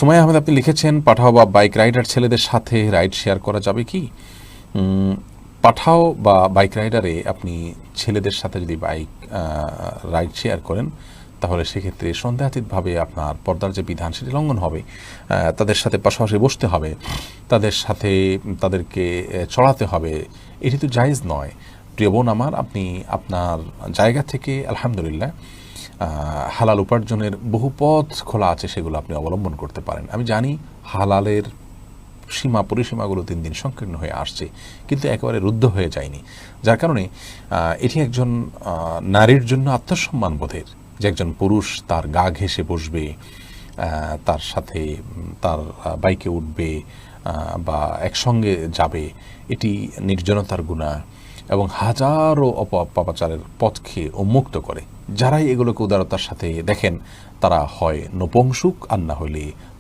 সুমাইয়া আহমেদ আপনি লিখেছেন, পাঠাও বা বাইক রাইডার ছেলেদের সাথে রাইড শেয়ার করা যাবে কি? পাঠাও বা বাইক রাইডারে আপনি ছেলেদের সাথে যদি বাইক রাইড শেয়ার করেন, তাহলে সেক্ষেত্রে সন্দেহাতীতভাবে আপনার পর্দার যে বিধান সেটি লঙ্ঘন হবে। তাদের সাথে পাশাপাশি বসতে হবে, তাদের সাথে তাদেরকে চড়াতে হবে, এটি তো জায়েজ নয়। প্রিয় বোন আমার, আপনি আপনার জায়গা থেকে আলহামদুলিল্লাহ হালাল উপার্জনের বহু পথ খোলা আছে, সেগুলো আপনি অবলম্বন করতে পারেন। আমি জানি হালালের সীমা পরিসীমাগুলো দিন দিন সংকীর্ণ হয়ে আসছে, কিন্তু একেবারে রুদ্ধ হয়ে যায়নি। যার কারণে এটি একজন নারীর জন্য আত্মসম্মান বোধের, যে একজন পুরুষ তার গা ঘেঁষে বসবে, তার সাথে তার বাইকে উঠবে বা একসঙ্গে যাবে, এটি নির্জনতার গুনাহ এবং হাজারো অপপাচারের পথকে উন্মুক্ত করে। যারাই এগুলোকে উদারতার সাথে দেখেন, তারা হয় নপুংসুক আর না হলে